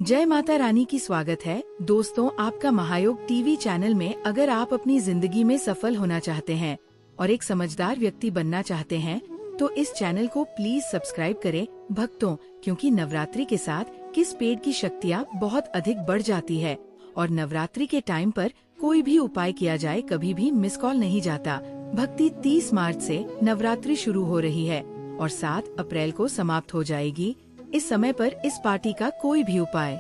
जय माता रानी की स्वागत है दोस्तों आपका महायोग टीवी चैनल में। अगर आप अपनी जिंदगी में सफल होना चाहते हैं और एक समझदार व्यक्ति बनना चाहते हैं तो इस चैनल को प्लीज सब्सक्राइब करें भक्तों, क्योंकि नवरात्रि के साथ किस पेड़ की शक्तियाँ बहुत अधिक बढ़ जाती है और नवरात्रि के टाइम पर कोई भी उपाय किया जाए कभी भी मिस कॉल नहीं जाता। भक्ति 30 मार्च से नवरात्रि शुरू हो रही है और 7 अप्रैल को समाप्त हो जाएगी। इस समय पर इस पार्टी का कोई भी उपाय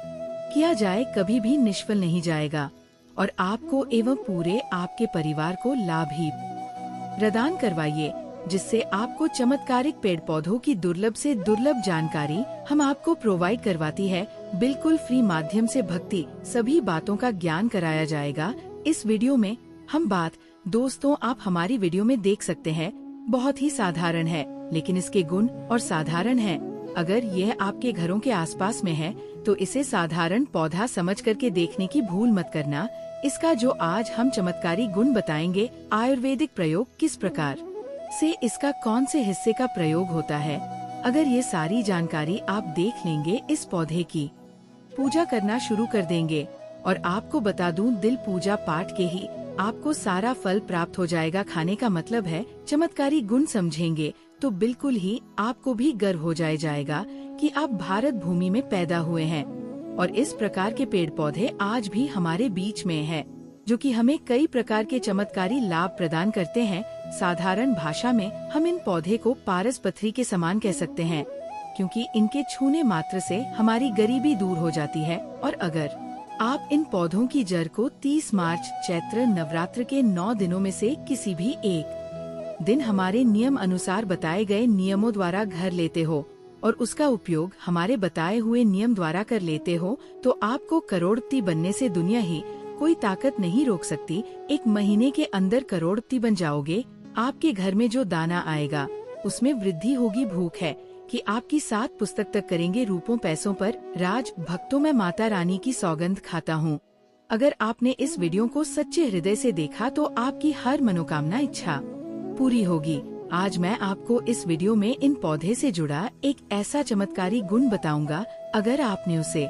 किया जाए कभी भी निष्फल नहीं जाएगा और आपको एवं पूरे आपके परिवार को लाभ ही प्रदान करवाइए, जिससे आपको चमत्कारिक पेड़ पौधों की दुर्लभ से दुर्लभ जानकारी हम आपको प्रोवाइड करवाती है। बिल्कुल फ्री माध्यम से भक्ति सभी बातों का ज्ञान कराया जाएगा। इस वीडियो में हम बात दोस्तों आप हमारी वीडियो में देख सकते हैं बहुत ही साधारण है, लेकिन इसके गुण और साधारण है। अगर यह आपके घरों के आसपास में है तो इसे साधारण पौधा समझ करके देखने की भूल मत करना। इसका जो आज हम चमत्कारी गुण बताएंगे, आयुर्वेदिक प्रयोग किस प्रकार से इसका कौन से हिस्से का प्रयोग होता है, अगर ये सारी जानकारी आप देख लेंगे इस पौधे की पूजा करना शुरू कर देंगे। और आपको बता दूं, दिल पूजा पाठ के ही आपको सारा फल प्राप्त हो जाएगा। खाने का मतलब है चमत्कारी गुण समझेंगे तो बिल्कुल ही आपको भी गर्व हो जाएगा कि आप भारत भूमि में पैदा हुए हैं और इस प्रकार के पेड़ पौधे आज भी हमारे बीच में हैं, जो कि हमें कई प्रकार के चमत्कारी लाभ प्रदान करते हैं। साधारण भाषा में हम इन पौधे को पारस पथरी के समान कह सकते हैं, क्योंकि इनके छूने मात्र से हमारी गरीबी दूर हो जाती है। और अगर आप इन पौधों की जड़ को 30 मार्च चैत्र नवरात्र के 9 दिनों में से किसी भी एक दिन हमारे नियम अनुसार बताए गए नियमों द्वारा घर लेते हो और उसका उपयोग हमारे बताए हुए नियम द्वारा कर लेते हो तो आपको करोड़पति बनने से दुनिया ही कोई ताकत नहीं रोक सकती। 1 महीने के अंदर करोड़पति बन जाओगे। आपके घर में जो दाना आएगा उसमें वृद्धि होगी। भूख है कि आपकी 7 पुस्तक तक करेंगे रूपों पैसों पर राज। भक्तों मैं माता रानी की सौगंध खाता हूँ, अगर आपने इस वीडियो को सच्चे हृदय से देखा तो आपकी हर मनोकामना इच्छा पूरी होगी। आज मैं आपको इस वीडियो में इन पौधे से जुड़ा एक ऐसा चमत्कारी गुण बताऊंगा, अगर आपने उसे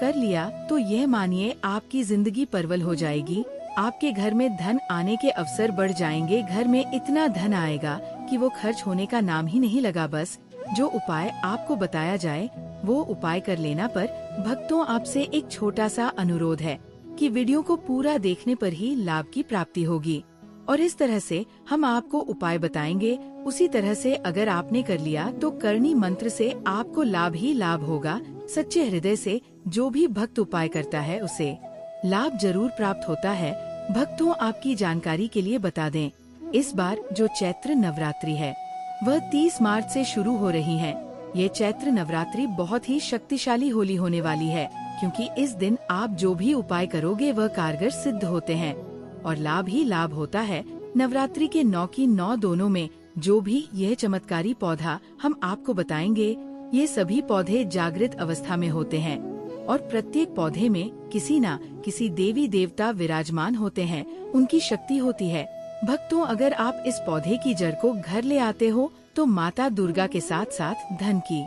कर लिया तो यह मानिए आपकी जिंदगी परवल हो जाएगी। आपके घर में धन आने के अवसर बढ़ जाएंगे। घर में इतना धन आएगा कि वो खर्च होने का नाम ही नहीं लगा। बस जो उपाय आपको बताया जाए वो उपाय कर लेना। पर भक्तों आपसे एक छोटा सा अनुरोध है कि वीडियो को पूरा देखने पर ही लाभ की प्राप्ति होगी और इस तरह से हम आपको उपाय बताएंगे, उसी तरह से अगर आपने कर लिया तो करनी मंत्र से आपको लाभ ही लाभ होगा। सच्चे हृदय से जो भी भक्त उपाय करता है उसे लाभ जरूर प्राप्त होता है। भक्तों आपकी जानकारी के लिए बता दें, इस बार जो चैत्र नवरात्रि है वह 30 मार्च से शुरू हो रही है। ये चैत्र नवरात्रि बहुत ही शक्तिशाली होली होने वाली है, क्योंकि इस दिन आप जो भी उपाय करोगे वह कारगर सिद्ध होते हैं और लाभ ही लाभ होता है। नवरात्रि के 9 की 9 दोनों में जो भी यह चमत्कारी पौधा हम आपको बताएंगे, ये सभी पौधे जागृत अवस्था में होते हैं और प्रत्येक पौधे में किसी न किसी देवी देवता विराजमान होते हैं, उनकी शक्ति होती है। भक्तों अगर आप इस पौधे की जड़ को घर ले आते हो तो माता दुर्गा के साथ साथ धन की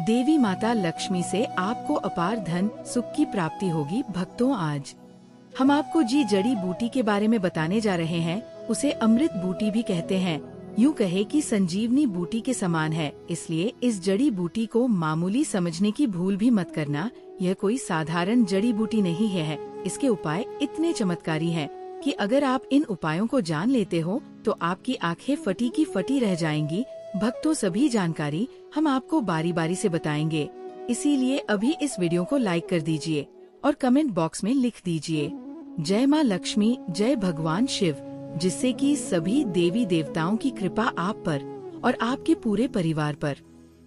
देवी माता लक्ष्मी से आपको अपार धन सुख की प्राप्ति होगी। भक्तों आज हम आपको जी जड़ी बूटी के बारे में बताने जा रहे हैं। उसे अमृत बूटी भी कहते हैं, यूँ कहे कि संजीवनी बूटी के समान है। इसलिए इस जड़ी बूटी को मामूली समझने की भूल भी मत करना। यह कोई साधारण जड़ी बूटी नहीं है। इसके उपाय इतने चमत्कारी हैं कि अगर आप इन उपायों को जान लेते हो तो आपकी आंखें फटी की फटी रह जाएंगी। भक्तों सभी जानकारी हम आपको बारी बारी से बताएंगे, इसीलिए अभी इस वीडियो को लाइक कर दीजिए और कमेंट बॉक्स में लिख दीजिए जय माँ लक्ष्मी, जय भगवान शिव, जिससे कि सभी देवी देवताओं की कृपा आप पर और आपके पूरे परिवार पर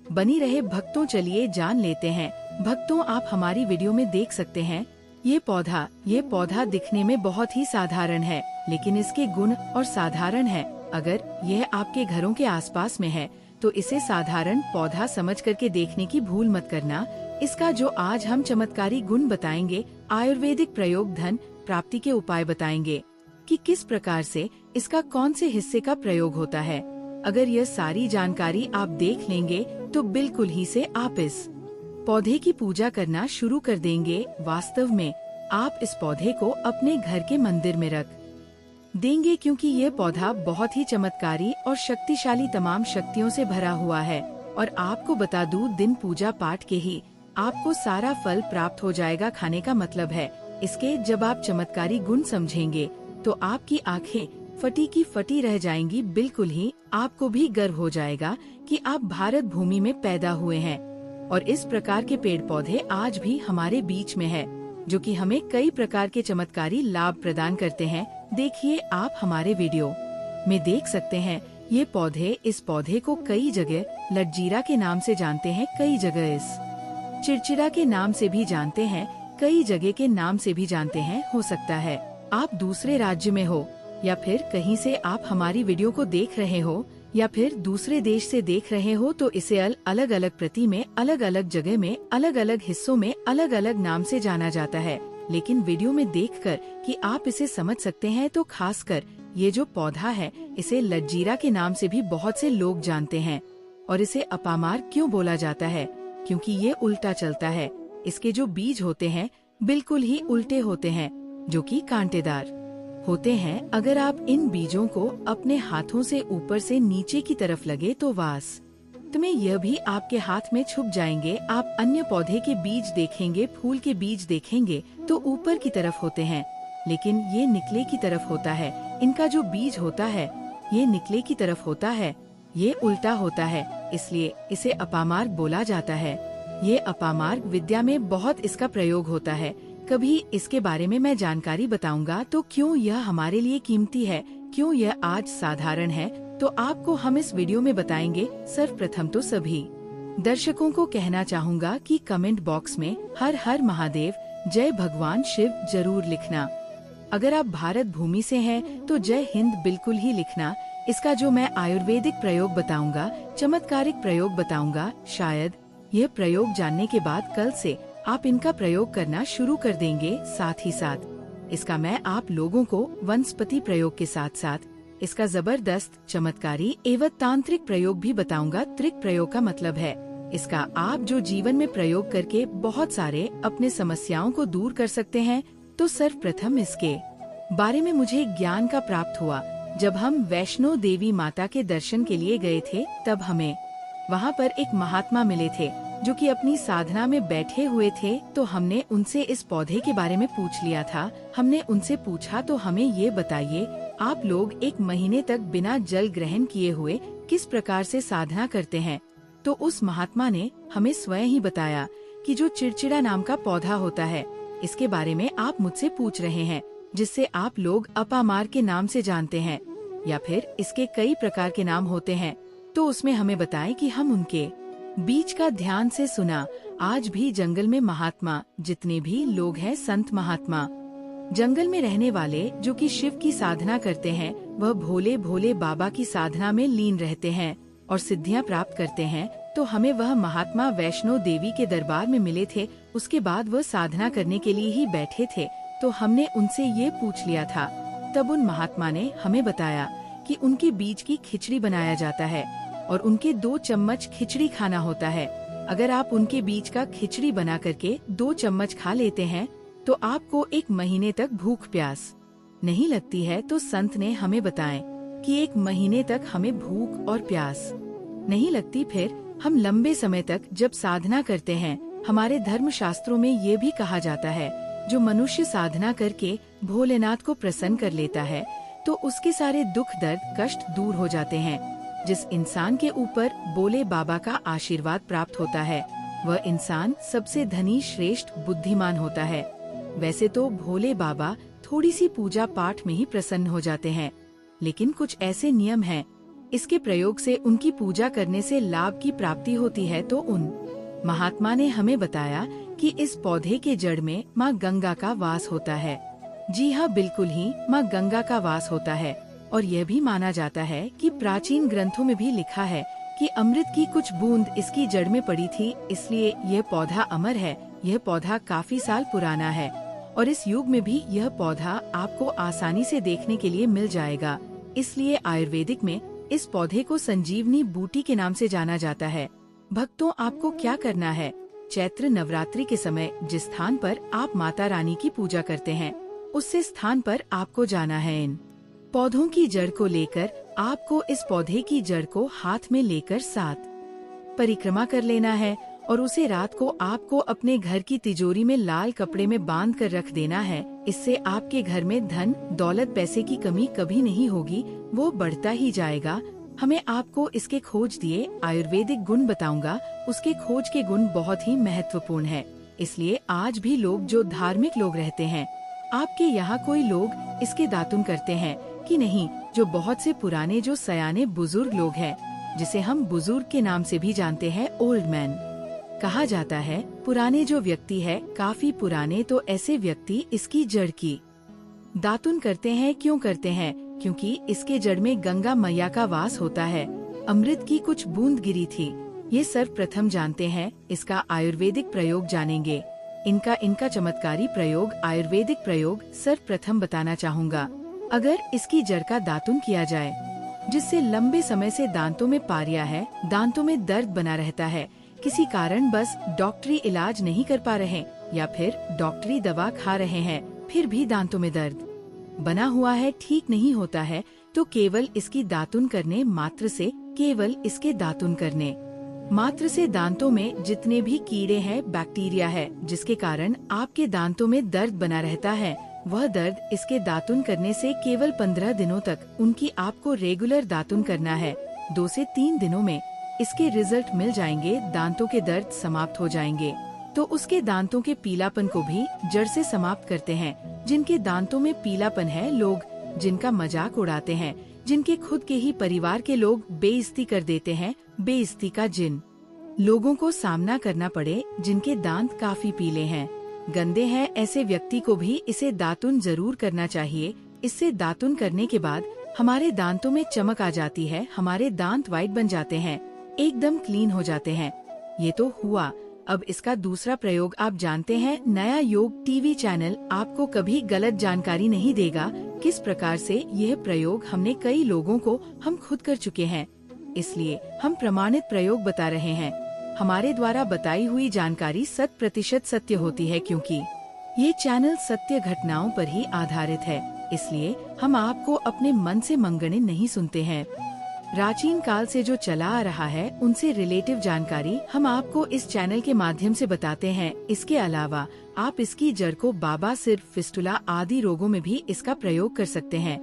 बनी रहे। भक्तों चलिए जान लेते हैं। भक्तों आप हमारी वीडियो में देख सकते हैं ये पौधा दिखने में बहुत ही साधारण है, लेकिन इसके गुण और साधारण है। अगर यह आपके घरों के आसपास में है तो इसे साधारण पौधा समझ करके देखने की भूल मत करना। इसका जो आज हम चमत्कारी गुण बताएंगे, आयुर्वेदिक प्रयोग धन प्राप्ति के उपाय बताएंगे कि किस प्रकार से इसका कौन से हिस्से का प्रयोग होता है। अगर यह सारी जानकारी आप देख लेंगे तो बिल्कुल ही से आप इस पौधे की पूजा करना शुरू कर देंगे। वास्तव में आप इस पौधे को अपने घर के मंदिर में रख देंगे, क्योंकि ये पौधा बहुत ही चमत्कारी और शक्तिशाली तमाम शक्तियों से भरा हुआ है। और आपको बता दूं, दिन पूजा पाठ के ही आपको सारा फल प्राप्त हो जाएगा। खाने का मतलब है इसके जब आप चमत्कारी गुण समझेंगे तो आपकी आंखें फटी की फटी रह जाएंगी। बिल्कुल ही आपको भी गर्व हो जाएगा कि आप भारत भूमि में पैदा हुए हैं। और इस प्रकार के पेड़ पौधे आज भी हमारे बीच में है, जो कि हमें कई प्रकार के चमत्कारी लाभ प्रदान करते हैं। देखिए, आप हमारे वीडियो में देख सकते हैं ये पौधे। इस पौधे को कई जगह लटजीरा के नाम से जानते हैं, कई जगह इस चिड़चिड़ा के नाम से भी जानते हैं, कई जगह के नाम से भी जानते हैं। हो सकता है आप दूसरे राज्य में हो या फिर कहीं से आप हमारी वीडियो को देख रहे हो या फिर दूसरे देश से देख रहे हो, तो इसे अलग अलग प्रति में, अलग अलग जगह में, अलग अलग हिस्सों में अलग अलग नाम से जाना जाता है। लेकिन वीडियो में देखकर कि आप इसे समझ सकते हैं, तो खासकर ये जो पौधा है इसे लटजीरा के नाम से भी बहुत से लोग जानते हैं। और इसे अपामार क्यों बोला जाता है? क्योंकि ये उल्टा चलता है। इसके जो बीज होते हैं बिल्कुल ही उल्टे होते हैं, जो कि कांटेदार होते हैं। अगर आप इन बीजों को अपने हाथों से ऊपर से नीचे की तरफ लगे तो वास्तव में यह भी आपके हाथ में छुप जाएंगे। आप अन्य पौधे के बीज देखेंगे, फूल के बीज देखेंगे तो ऊपर की तरफ होते हैं, लेकिन ये निकले की तरफ होता है। इनका जो बीज होता है ये निकले की तरफ होता है, ये उल्टा होता है, इसलिए इसे अपामार्ग बोला जाता है। ये अपामार्ग विद्या में बहुत इसका प्रयोग होता है। कभी इसके बारे में मैं जानकारी बताऊंगा। तो क्यों यह हमारे लिए कीमती है, क्यों यह आज साधारण है, तो आपको हम इस वीडियो में बताएंगे। सर्वप्रथम तो सभी दर्शकों को कहना चाहूँगा कि कमेंट बॉक्स में हर हर महादेव, जय भगवान शिव जरूर लिखना। अगर आप भारत भूमि से हैं तो जय हिंद बिल्कुल ही लिखना। इसका जो मैं आयुर्वेदिक प्रयोग बताऊंगा, चमत्कारिक प्रयोग बताऊंगा, शायद यह प्रयोग जानने के बाद कल से आप इनका प्रयोग करना शुरू कर देंगे। साथ ही साथ इसका मैं आप लोगों को वनस्पति प्रयोग के साथ साथ इसका जबरदस्त चमत्कारी एवं तांत्रिक प्रयोग भी बताऊंगा। त्रिक प्रयोग का मतलब है इसका आप जो जीवन में प्रयोग करके बहुत सारे अपने समस्याओं को दूर कर सकते हैं। तो सर्वप्रथम इसके बारे में मुझे ज्ञान का प्राप्त हुआ जब हम वैष्णो देवी माता के दर्शन के लिए गए थे। तब हमें वहाँ पर एक महात्मा मिले थे जो कि अपनी साधना में बैठे हुए थे। तो हमने उनसे इस पौधे के बारे में पूछ लिया था। हमने उनसे पूछा, तो हमें ये बताइए, आप लोग 1 महीने तक बिना जल ग्रहण किए हुए किस प्रकार से साधना करते हैं? तो उस महात्मा ने हमें स्वयं ही बताया कि जो चिड़चिड़ा नाम का पौधा होता है, इसके बारे में आप मुझसे पूछ रहे हैं, जिससे आप लोग अपामार के नाम से जानते हैं, या फिर इसके कई प्रकार के नाम होते हैं। तो उसमें हमें बताएं कि हम उनके बीच का ध्यान से सुना। आज भी जंगल में महात्मा जितने भी लोग हैं, संत महात्मा, जंगल में रहने वाले जो कि शिव की साधना करते हैं, वह भोले भोले बाबा की साधना में लीन रहते हैं और सिद्धियां प्राप्त करते हैं। तो हमें वह महात्मा वैष्णो देवी के दरबार में मिले थे। उसके बाद वह साधना करने के लिए ही बैठे थे। तो हमने उनसे ये पूछ लिया था। तब उन महात्मा ने हमें बताया कि उनके बीज की खिचड़ी बनाया जाता है और उनके 2 चम्मच खिचड़ी खाना होता है। अगर आप उनके बीज का खिचड़ी बना करके 2 चम्मच खा लेते हैं तो आपको 1 महीने तक भूख प्यास नहीं लगती है। तो संत ने हमें बताएं कि 1 महीने तक हमें भूख और प्यास नहीं लगती। फिर हम लंबे समय तक जब साधना करते हैं, हमारे धर्म शास्त्रों में ये भी कहा जाता है, जो मनुष्य साधना करके भोलेनाथ को प्रसन्न कर लेता है तो उसके सारे दुख दर्द कष्ट दूर हो जाते हैं। जिस इंसान के ऊपर बोले बाबा का आशीर्वाद प्राप्त होता है, वह इंसान सबसे धनी श्रेष्ठ बुद्धिमान होता है। वैसे तो भोले बाबा थोड़ी सी पूजा पाठ में ही प्रसन्न हो जाते हैं, लेकिन कुछ ऐसे नियम हैं, इसके प्रयोग से उनकी पूजा करने से लाभ की प्राप्ति होती है। तो उन महात्मा ने हमें बताया कि इस पौधे के जड़ में माँ गंगा का वास होता है। जी हाँ, बिल्कुल ही माँ गंगा का वास होता है। और यह भी माना जाता है कि प्राचीन ग्रंथों में भी लिखा है कि अमृत की कुछ बूंद इसकी जड़ में पड़ी थी, इसलिए यह पौधा अमर है। यह पौधा काफी साल पुराना है और इस युग में भी यह पौधा आपको आसानी से देखने के लिए मिल जाएगा। इसलिए आयुर्वेदिक में इस पौधे को संजीवनी बूटी के नाम से जाना जाता है। भक्तों, आपको क्या करना है, चैत्र नवरात्रि के समय जिस स्थान पर आप माता रानी की पूजा करते हैं, उससे स्थान पर आपको जाना है। इन पौधों की जड़ को लेकर आपको इस पौधे की जड़ को हाथ में लेकर 7 परिक्रमा कर लेना है और उसे रात को आपको अपने घर की तिजोरी में लाल कपड़े में बांध कर रख देना है। इससे आपके घर में धन दौलत पैसे की कमी कभी नहीं होगी, वो बढ़ता ही जाएगा। हमें आपको इसके खोज दिए आयुर्वेदिक गुण बताऊंगा। उसके खोज के गुण बहुत ही महत्वपूर्ण है, इसलिए आज भी लोग जो धार्मिक लोग रहते हैं, आपके यहाँ कोई लोग इसके दातुन करते हैं कि नहीं? जो बहुत से पुराने जो सयाने बुजुर्ग लोग हैं, जिसे हम बुजुर्ग के नाम से भी जानते हैं, ओल्ड मैन कहा जाता है। पुराने जो व्यक्ति है, काफी पुराने, तो ऐसे व्यक्ति इसकी जड़ की दातुन करते हैं। क्यों करते हैं? क्योंकि इसके जड़ में गंगा मैया का वास होता है। अमृत की कुछ बूंद गिरी थी, ये सर्वप्रथम जानते हैं। इसका आयुर्वेदिक प्रयोग जानेंगे। इनका चमत्कारी प्रयोग, आयुर्वेदिक प्रयोग सर्वप्रथम बताना चाहूँगा। अगर इसकी जड़ का दातुन किया जाए, जिससे लंबे समय से दांतों में पारिया है, दांतों में दर्द बना रहता है, किसी कारण बस डॉक्टरी इलाज नहीं कर पा रहे या फिर डॉक्टरी दवा खा रहे हैं, फिर भी दांतों में दर्द बना हुआ है, ठीक नहीं होता है, तो केवल इसकी दातुन करने मात्र से, केवल इसके दातुन करने मात्र से दांतों में जितने भी कीड़े हैं, बैक्टीरिया है, जिसके कारण आपके दांतों में दर्द बना रहता है, वह दर्द इसके दातुन करने से केवल 15 दिनों तक उनकी आपको रेगुलर दातुन करना है। 2 से 3 दिनों में इसके रिजल्ट मिल जाएंगे, दांतों के दर्द समाप्त हो जाएंगे। तो उसके दांतों के पीलापन को भी जड़ से समाप्त करते हैं। जिनके दांतों में पीलापन है, लोग जिनका मजाक उड़ाते हैं, जिनके खुद के ही परिवार के लोग बेइज्जती कर देते हैं, बेइज्जती का जिन लोगों को सामना करना पड़े, जिनके दांत काफी पीले हैं, गंदे हैं, ऐसे व्यक्ति को भी इसे दातुन जरूर करना चाहिए। इससे दातुन करने के बाद हमारे दांतों में चमक आ जाती है, हमारे दांत व्हाइट बन जाते हैं, एकदम क्लीन हो जाते हैं। ये तो हुआ। अब इसका दूसरा प्रयोग आप जानते हैं। नया योग टीवी चैनल आपको कभी गलत जानकारी नहीं देगा। किस प्रकार से यह प्रयोग हमने कई लोगों को हम खुद कर चुके हैं, इसलिए हम प्रमाणित प्रयोग बता रहे हैं। हमारे द्वारा बताई हुई जानकारी 100% सत्य होती है, क्योंकि ये चैनल सत्य घटनाओं पर ही आधारित है। इसलिए हम आपको अपने मन से मंगने नहीं सुनते हैं। प्राचीन काल से जो चला आ रहा है, उनसे रिलेटिव जानकारी हम आपको इस चैनल के माध्यम से बताते हैं। इसके अलावा आप इसकी जड़ को बाबा सिर, फिस्टुला आदि रोगों में भी इसका प्रयोग कर सकते हैं।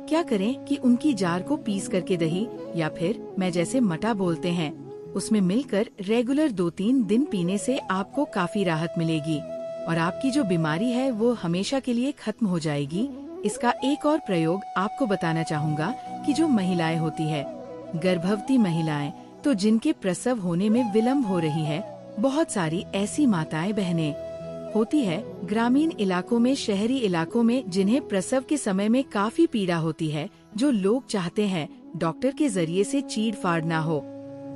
क्या करें कि उनकी जार को पीस करके दही या फिर मैं जैसे मटा बोलते हैं, उसमें मिलकर रेगुलर 2-3 दिन पीने से आपको काफी राहत मिलेगी और आपकी जो बीमारी है वो हमेशा के लिए खत्म हो जाएगी। इसका एक और प्रयोग आपको बताना चाहूँगा कि जो महिलाएं होती है, गर्भवती महिलाएं, तो जिनके प्रसव होने में विलम्ब हो रही है, बहुत सारी ऐसी माताएं बहनें होती है ग्रामीण इलाकों में, शहरी इलाकों में, जिन्हें प्रसव के समय में काफी पीड़ा होती है, जो लोग चाहते हैं डॉक्टर के जरिए से चीड़ फाड़ ना हो,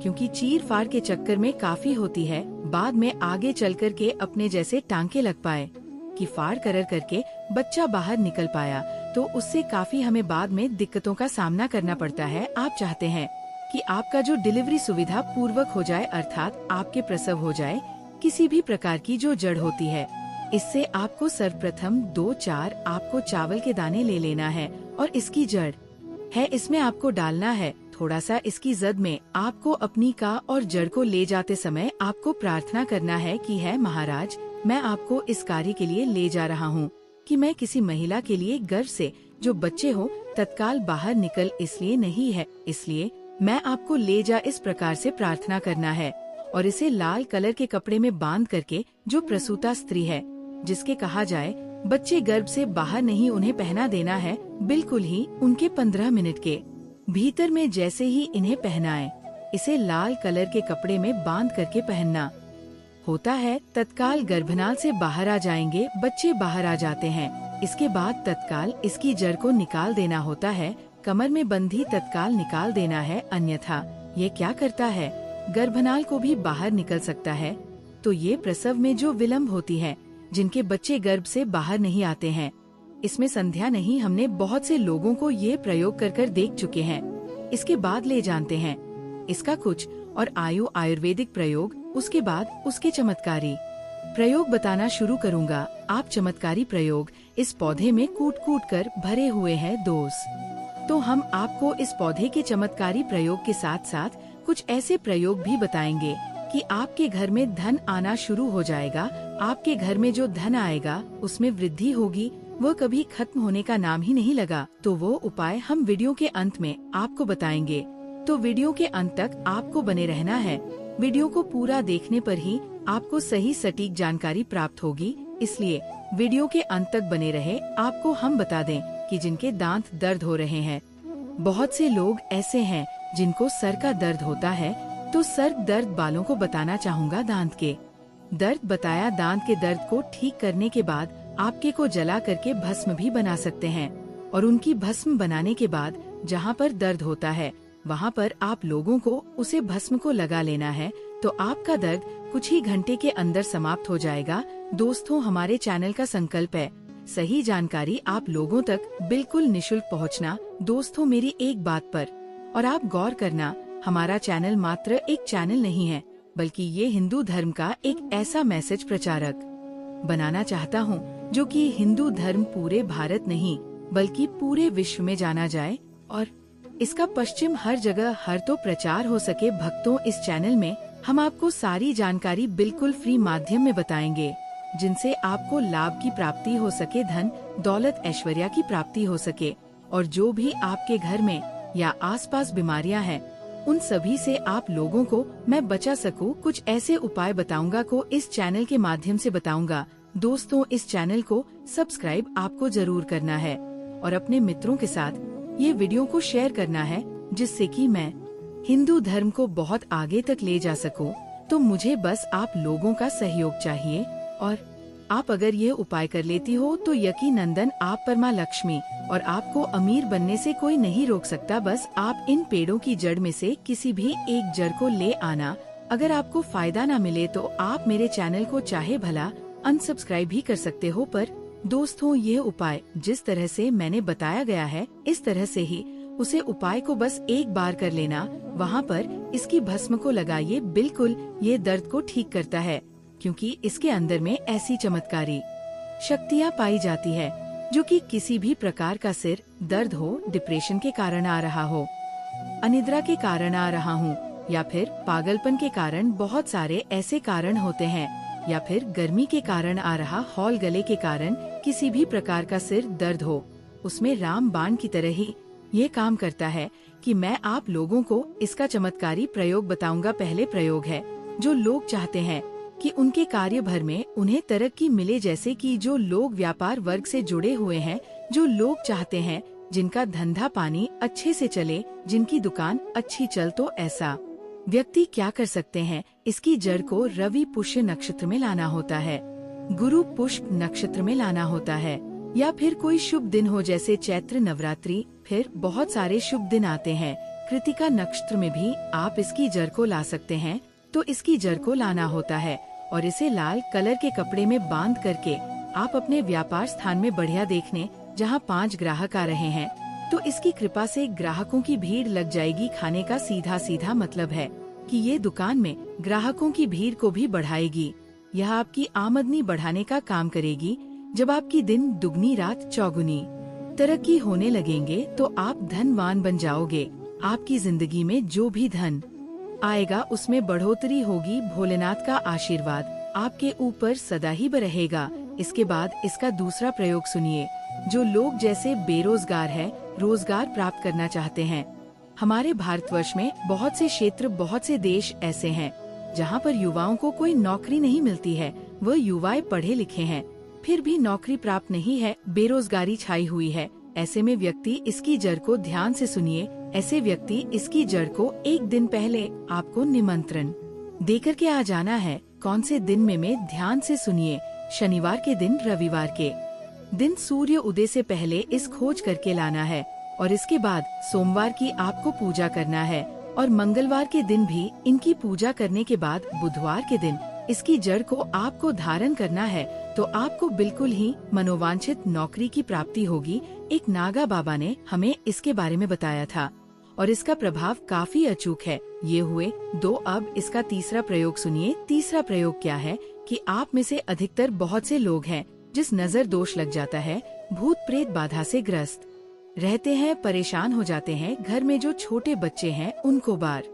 क्योंकि चीड़ फाड़ के चक्कर में काफी होती है, बाद में आगे चल कर के अपने जैसे टांके लग पाए कि फाड़ करके बच्चा बाहर निकल पाया, तो उससे काफी हमें बाद में दिक्कतों का सामना करना पड़ता है। आप चाहते हैं कि आपका जो डिलीवरी सुविधा पूर्वक हो जाए, अर्थात आपके प्रसव हो जाए, किसी भी प्रकार की जो जड़ होती है, इससे आपको सर्वप्रथम 2-4 आपको चावल के दाने ले लेना है और इसकी जड़ है, इसमें आपको डालना है थोड़ा सा। इसकी जद में आपको अपनी का और जड़ को ले जाते समय आपको प्रार्थना करना है कि है महाराज, मैं आपको इस कार्य के लिए ले जा रहा हूँ कि मैं किसी महिला के लिए गर्भ से जो बच्चे हो तत्काल बाहर निकल इसलिए नहीं है, इसलिए मैं आपको ले जा, इस प्रकार से प्रार्थना करना है। और इसे लाल कलर के कपड़े में बांध करके जो प्रसूता स्त्री है, जिसके कहा जाए बच्चे गर्भ से बाहर नहीं, उन्हें पहना देना है, बिल्कुल ही उनके 15 मिनट के भीतर में जैसे ही इन्हें पहनाए, इसे लाल कलर के कपड़े में बांध करके पहनना होता है, तत्काल गर्भनाल से बाहर आ जाएंगे, बच्चे बाहर आ जाते हैं। इसके बाद तत्काल इसकी जड़ को निकाल देना होता है, कमर में बंधी तत्काल निकाल देना है, अन्यथा ये क्या करता है, गर्भनाल को भी बाहर निकल सकता है। तो ये प्रसव में जो विलम्ब होती है, जिनके बच्चे गर्भ से बाहर नहीं आते हैं, इसमें संध्या नहीं, हमने बहुत से लोगों को ये प्रयोग कर देख चुके हैं। इसके बाद ले जानते हैं इसका कुछ और आयुर्वेदिक प्रयोग। उसके बाद उसके चमत्कारी प्रयोग बताना शुरू करूँगा। आप चमत्कारी प्रयोग इस पौधे में कूट कूट कर भरे हुए हैं दोस्त। तो हम आपको इस पौधे के चमत्कारी प्रयोग के साथ साथ कुछ ऐसे प्रयोग भी बताएंगे कि आपके घर में धन आना शुरू हो जाएगा। आपके घर में जो धन आएगा उसमें वृद्धि होगी, वह कभी खत्म होने का नाम ही नहीं लगा। तो वो उपाय हम वीडियो के अंत में आपको बताएंगे। तो वीडियो के अंत तक आपको बने रहना है। वीडियो को पूरा देखने पर ही आपको सही सटीक जानकारी प्राप्त होगी, इसलिए वीडियो के अंत तक बने रहे। आपको हम बता दें कि जिनके दांत दर्द हो रहे हैं, बहुत से लोग ऐसे हैं जिनको सर का दर्द होता है, तो सर दर्द वालों को बताना चाहूँगा दांत के दर्द बताया। दांत के दर्द को ठीक करने के बाद आपके को जला करके भस्म भी बना सकते हैं, और उनकी भस्म बनाने के बाद जहाँ पर दर्द होता है वहाँ पर आप लोगों को उसे भस्म को लगा लेना है, तो आपका दर्द कुछ ही घंटे के अंदर समाप्त हो जाएगा। दोस्तों, हमारे चैनल का संकल्प है सही जानकारी आप लोगों तक बिल्कुल निशुल्क पहुंचना। दोस्तों, मेरी एक बात पर और आप गौर करना, हमारा चैनल मात्र एक चैनल नहीं है, बल्कि ये हिंदू धर्म का एक ऐसा मैसेज प्रचारक बनाना चाहता हूँ जो कि हिंदू धर्म पूरे भारत नहीं बल्कि पूरे विश्व में जाना जाए, और इसका पश्चिम हर जगह हर तो प्रचार हो सके। भक्तों, इस चैनल में हम आपको सारी जानकारी बिल्कुल फ्री माध्यम में बताएंगे, जिनसे आपको लाभ की प्राप्ति हो सके, धन दौलत ऐश्वर्या की प्राप्ति हो सके, और जो भी आपके घर में या आसपास बीमारियां हैं उन सभी से आप लोगों को मैं बचा सकूं। कुछ ऐसे उपाय बताऊंगा को इस चैनल के माध्यम से बताऊंगा। दोस्तों, इस चैनल को सब्सक्राइब आपको जरूर करना है और अपने मित्रों के साथ ये वीडियो को शेयर करना है, जिससे कि मैं हिंदू धर्म को बहुत आगे तक ले जा सकूं। तो मुझे बस आप लोगों का सहयोग चाहिए, और आप अगर ये उपाय कर लेती हो तो यकीनंदन आप पर मां लक्ष्मी और आपको अमीर बनने से कोई नहीं रोक सकता। बस आप इन पेड़ों की जड़ में से किसी भी एक जड़ को ले आना। अगर आपको फायदा ना मिले तो आप मेरे चैनल को चाहे भला अनसब्सक्राइब भी कर सकते हो, पर दोस्तों, ये उपाय जिस तरह से मैंने बताया गया है इस तरह से ही उसे उपाय को बस एक बार कर लेना। वहाँ पर इसकी भस्म को लगाइए, बिल्कुल ये दर्द को ठीक करता है, क्योंकि इसके अंदर में ऐसी चमत्कारी शक्तियाँ पाई जाती है जो कि किसी भी प्रकार का सिर दर्द हो, डिप्रेशन के कारण आ रहा हो, अनिद्रा के कारण आ रहा हूँ, या फिर पागलपन के कारण, बहुत सारे ऐसे कारण होते हैं, या फिर गर्मी के कारण आ रहा हॉल गले के कारण किसी भी प्रकार का सिर दर्द हो, उसमें राम बाण की तरह ही ये काम करता है कि मैं आप लोगों को इसका चमत्कारी प्रयोग बताऊंगा। पहले प्रयोग है, जो लोग चाहते हैं कि उनके कार्य भर में उन्हें तरक्की मिले, जैसे कि जो लोग व्यापार वर्ग से जुड़े हुए हैं, जो लोग चाहते हैं जिनका धंधा पानी अच्छे से चले, जिनकी दुकान अच्छी चल, तो ऐसा व्यक्ति क्या कर सकते हैं, इसकी जड़ को रवि पुष्य नक्षत्र में लाना होता है, गुरु पुष्प नक्षत्र में लाना होता है, या फिर कोई शुभ दिन हो जैसे चैत्र नवरात्रि, फिर बहुत सारे शुभ दिन आते हैं। कृतिका नक्षत्र में भी आप इसकी जड़ को ला सकते हैं। तो इसकी जड़ को लाना होता है और इसे लाल कलर के कपड़े में बांध करके आप अपने व्यापार स्थान में बढ़िया देखने, जहाँ 5 ग्राहक आ रहे हैं, तो इसकी कृपा से ग्राहकों की भीड़ लग जाएगी। खाने का सीधा सीधा मतलब है कि ये दुकान में ग्राहकों की भीड़ को भी बढ़ाएगी। यह आपकी आमदनी बढ़ाने का काम करेगी। जब आपकी दिन दुगनी रात चौगुनी तरक्की होने लगेंगे तो आप धनवान बन जाओगे। आपकी जिंदगी में जो भी धन आएगा उसमें बढ़ोतरी होगी। भोलेनाथ का आशीर्वाद आपके ऊपर सदा ही रहेगा। इसके बाद इसका दूसरा प्रयोग सुनिए। जो लोग जैसे बेरोजगार है, रोजगार प्राप्त करना चाहते हैं, हमारे भारतवर्ष में बहुत से क्षेत्र, बहुत से देश ऐसे हैं जहां पर युवाओं को कोई नौकरी नहीं मिलती है। वह युवाएं पढ़े लिखे हैं फिर भी नौकरी प्राप्त नहीं है, बेरोजगारी छाई हुई है। ऐसे में व्यक्ति इसकी जड़ को ध्यान से सुनिए। ऐसे व्यक्ति इसकी जड़ को एक दिन पहले आपको निमंत्रण देकर के आ जाना है। कौन से दिन में ध्यान से सुनिए। शनिवार के दिन, रविवार के दिन सूर्य उदय से पहले इस खोज करके लाना है, और इसके बाद सोमवार की आपको पूजा करना है, और मंगलवार के दिन भी इनकी पूजा करने के बाद बुधवार के दिन इसकी जड़ को आपको धारण करना है। तो आपको बिल्कुल ही मनोवांछित नौकरी की प्राप्ति होगी। एक नागा बाबा ने हमें इसके बारे में बताया था, और इसका प्रभाव काफी अचूक है। ये हुए दो। अब इसका तीसरा प्रयोग सुनिए। तीसरा प्रयोग क्या है कि आप में से अधिकतर बहुत से लोग हैं जिस नजर दोष लग जाता है, भूत प्रेत बाधा से ग्रस्त रहते हैं, परेशान हो जाते हैं। घर में जो छोटे बच्चे हैं उनको बार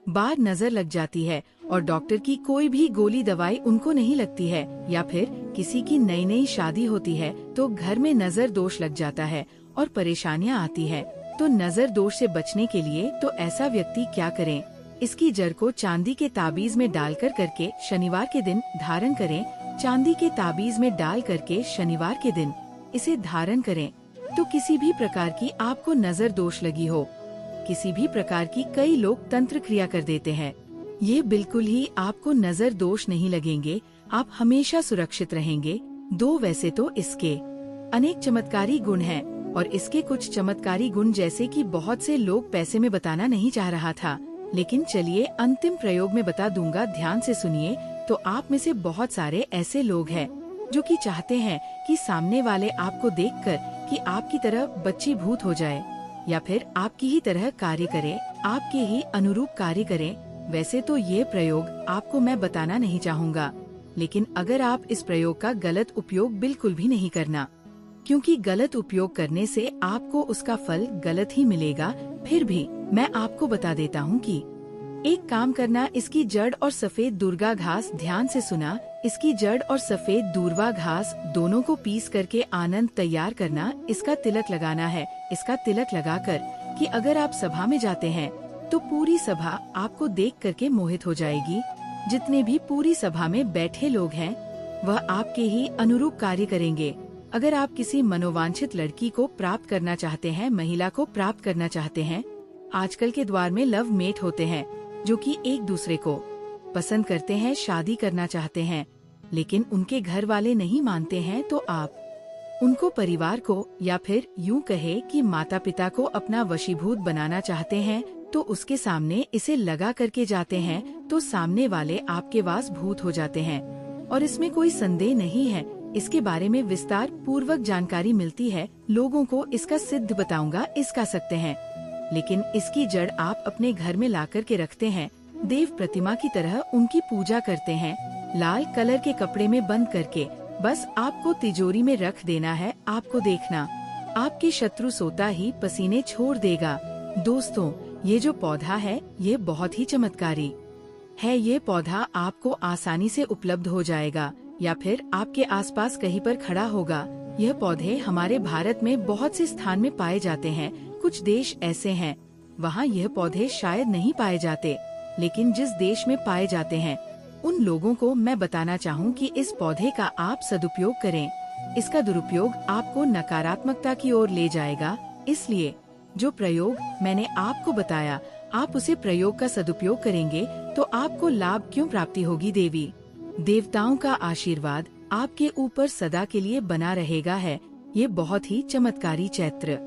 बार नजर लग जाती है और डॉक्टर की कोई भी गोली दवाई उनको नहीं लगती है। या फिर किसी की नई नई शादी होती है तो घर में नजर दोष लग जाता है और परेशानियां आती है। तो नजर दोष से बचने के लिए तो ऐसा व्यक्ति क्या करें? इसकी जड़ को चांदी के ताबीज में डालकर करके शनिवार के दिन धारण करें। चांदी के ताबीज में डाल करके शनिवार के दिन इसे धारण करें तो किसी भी प्रकार की आपको नजर दोष लगी हो, किसी भी प्रकार की, कई लोग तंत्र क्रिया कर देते हैं, ये बिल्कुल ही आपको नजर दोष नहीं लगेंगे। आप हमेशा सुरक्षित रहेंगे। दो, वैसे तो इसके अनेक चमत्कारी गुण हैं और इसके कुछ चमत्कारी गुण जैसे कि बहुत से लोग पैसे में बताना नहीं चाह रहा था, लेकिन चलिए अंतिम प्रयोग में बता दूंगा। ध्यान से सुनिए। तो आप में से बहुत सारे ऐसे लोग हैं जो कि चाहते हैं कि सामने वाले आपको देखकर कि आपकी तरह बच्ची भूत हो जाए या फिर आपकी ही तरह कार्य करे, आपके ही अनुरूप कार्य करें। वैसे तो ये प्रयोग आपको मैं बताना नहीं चाहूँगा, लेकिन अगर आप इस प्रयोग का गलत उपयोग बिल्कुल भी नहीं करना, क्योंकि गलत उपयोग करने से आपको उसका फल गलत ही मिलेगा। फिर भी मैं आपको बता देता हूँ कि एक काम करना, इसकी जड़ और सफेद दुर्गा घास, ध्यान से सुना, इसकी जड़ और सफेद दूर्वा घास दोनों को पीस करके आनंद तैयार करना। इसका तिलक लगाना है। इसका तिलक लगाकर कि अगर आप सभा में जाते हैं तो पूरी सभा आपको देख करके मोहित हो जाएगी। जितने भी पूरी सभा में बैठे लोग हैं वह आपके ही अनुरूप कार्य करेंगे। अगर आप किसी मनोवांछित लड़की को प्राप्त करना चाहते हैं, महिला को प्राप्त करना चाहते हैं, आजकल के द्वार में लव मेट होते हैं जो कि एक दूसरे को पसंद करते हैं, शादी करना चाहते हैं, लेकिन उनके घर वाले नहीं मानते हैं, तो आप उनको परिवार को या फिर यूं कहे कि माता पिता को अपना वशीभूत बनाना चाहते हैं, तो उसके सामने इसे लगा करके जाते हैं तो सामने वाले आपके वास भूत हो जाते हैं। और इसमें कोई संदेह नहीं है। इसके बारे में विस्तार पूर्वक जानकारी मिलती है। लोगों को इसका सिद्ध बताऊंगा, इसका सकते हैं, लेकिन इसकी जड़ आप अपने घर में ला कर के रखते हैं, देव प्रतिमा की तरह उनकी पूजा करते हैं, लाल कलर के कपड़े में बंद करके बस आपको तिजोरी में रख देना है। आपको देखना, आपके शत्रु सोता ही पसीने छोड़ देगा। दोस्तों, ये जो पौधा है ये बहुत ही चमत्कारी है। ये पौधा आपको आसानी से उपलब्ध हो जाएगा या फिर आपके आसपास कहीं पर खड़ा होगा। यह पौधे हमारे भारत में बहुत से स्थान में पाए जाते हैं। कुछ देश ऐसे हैं वहाँ यह पौधे शायद नहीं पाए जाते, लेकिन जिस देश में पाए जाते हैं उन लोगों को मैं बताना चाहूँ कि इस पौधे का आप सदुपयोग करें। इसका दुरुपयोग आपको नकारात्मकता की ओर ले जाएगा। इसलिए जो प्रयोग मैंने आपको बताया, आप उसे प्रयोग का सदुपयोग करेंगे तो आपको लाभ क्यों प्राप्ति होगी। देवी देवताओं का आशीर्वाद आपके ऊपर सदा के लिए बना रहेगा। है ये बहुत ही चमत्कारी चैत्र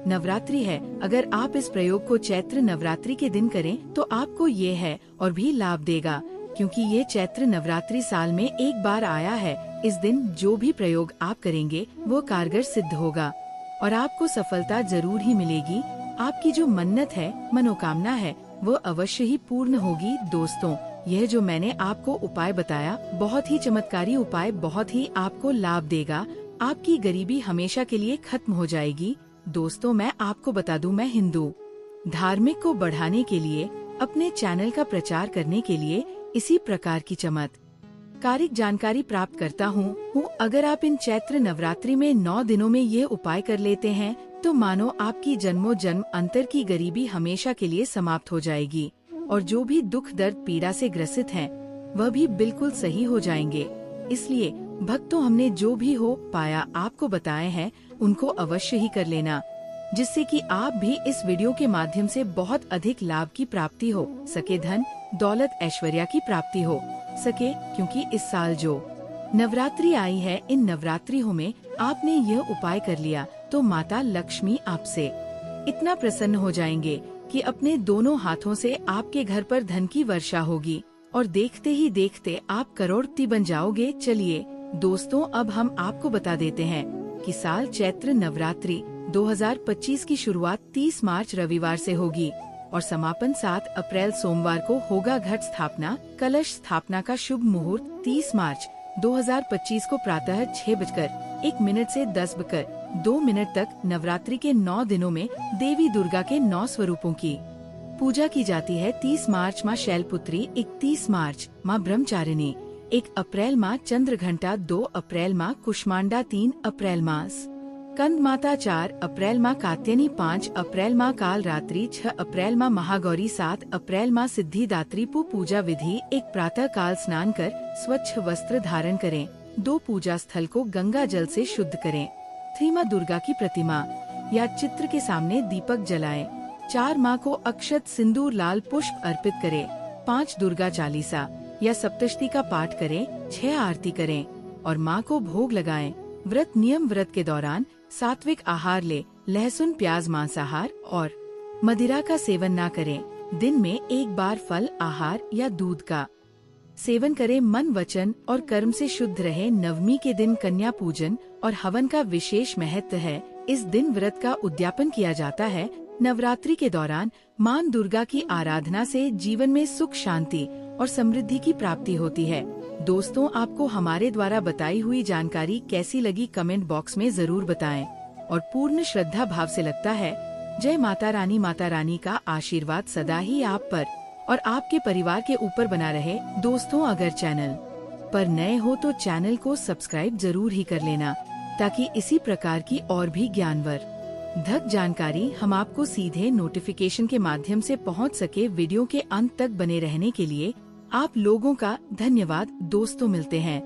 नवरात्रि है। अगर आप इस प्रयोग को चैत्र नवरात्रि के दिन करें तो आपको ये है और भी लाभ देगा, क्योंकि ये चैत्र नवरात्रि साल में एक बार आया है। इस दिन जो भी प्रयोग आप करेंगे वो कारगर सिद्ध होगा और आपको सफलता जरूर ही मिलेगी। आपकी जो मन्नत है, मनोकामना है, वो अवश्य ही पूर्ण होगी। दोस्तों, यह जो मैंने आपको उपाय बताया बहुत ही चमत्कारी उपाय, बहुत ही आपको लाभ देगा। आपकी गरीबी हमेशा के लिए खत्म हो जाएगी। दोस्तों, मैं आपको बता दूं, मैं हिंदू धार्मिक को बढ़ाने के लिए, अपने चैनल का प्रचार करने के लिए इसी प्रकार की चमत्कारिक जानकारी प्राप्त करता हूँ। अगर आप इन चैत्र नवरात्रि में 9 दिनों में ये उपाय कर लेते हैं तो मानो आपकी जन्मों जन्म अंतर की गरीबी हमेशा के लिए समाप्त हो जाएगी और जो भी दुख दर्द पीड़ा से ग्रसित हैं वह भी बिल्कुल सही हो जाएंगे। इसलिए भक्तों, हमने जो भी हो पाया आपको बताए हैं उनको अवश्य ही कर लेना, जिससे कि आप भी इस वीडियो के माध्यम से बहुत अधिक लाभ की प्राप्ति हो सके, धन दौलत ऐश्वर्या की प्राप्ति हो सके। क्योंकि इस साल जो नवरात्रि आई है, इन नवरात्रियों में आपने यह उपाय कर लिया तो माता लक्ष्मी आपसे इतना प्रसन्न हो जाएंगे कि अपने दोनों हाथों से आपके घर पर धन की वर्षा होगी और देखते ही देखते आप करोड़पति बन जाओगे। चलिए दोस्तों, अब हम आपको बता देते हैं 21 साल चैत्र नवरात्रि 2025 की शुरुआत 30 मार्च रविवार से होगी और समापन 7 अप्रैल सोमवार को होगा। घट स्थापना कलश स्थापना का शुभ मुहूर्त 30 मार्च 2025 को प्रातः 6:01 से 10:02 तक नवरात्रि के 9 दिनों में देवी दुर्गा के 9 स्वरूपों की पूजा की जाती है। 30 मार्च माँ शैलपुत्री, 31 मार्च माँ ब्रह्मचारिणी, 1 अप्रैल माँ चंद्रघंटा, 2 अप्रैल माँ कुष्मांडा, 3 अप्रैल माँ स्कंद माता, 4 अप्रैल माँ कात्यायनी, 5 अप्रैल माँ कालरात्रि, 6 अप्रैल माँ महागौरी, 7 अप्रैल माँ सिद्धिदात्री। पूजा विधि: 1 प्रातः काल स्नान कर स्वच्छ वस्त्र धारण करें। 2 पूजा स्थल को गंगा जल से शुद्ध करें। 3 माँ दुर्गा की प्रतिमा या चित्र के सामने दीपक जलाएं। 4 माँ को अक्षत सिंदूर लाल पुष्प अर्पित करें। 5 दुर्गा चालीसा या सप्तशती का पाठ करें। 6 आरती करें और माँ को भोग लगाएं। व्रत नियम: व्रत के दौरान सात्विक आहार ले, लहसुन प्याज मांसाहार और मदिरा का सेवन न करें। दिन में 1 बार फल आहार या दूध का सेवन करें। मन वचन और कर्म से शुद्ध रहे। नवमी के दिन कन्या पूजन और हवन का विशेष महत्व है। इस दिन व्रत का उद्यापन किया जाता है। नवरात्रि के दौरान मां दुर्गा की आराधना से जीवन में सुख, शांति और समृद्धि की प्राप्ति होती है। दोस्तों, आपको हमारे द्वारा बताई हुई जानकारी कैसी लगी कमेंट बॉक्स में जरूर बताएं और पूर्ण श्रद्धा भाव से लगता है। जय माता रानी का आशीर्वाद सदा ही आप पर और आपके परिवार के ऊपर बना रहे। दोस्तों, अगर चैनल पर नए हो तो चैनल को सब्सक्राइब जरूर ही कर लेना ताकि इसी प्रकार की और भी ज्ञानवर्धक जानकारी हम आपको सीधे नोटिफिकेशन के माध्यम से पहुंच सके। वीडियो के अंत तक बने रहने के लिए आप लोगों का धन्यवाद। दोस्तों, मिलते हैं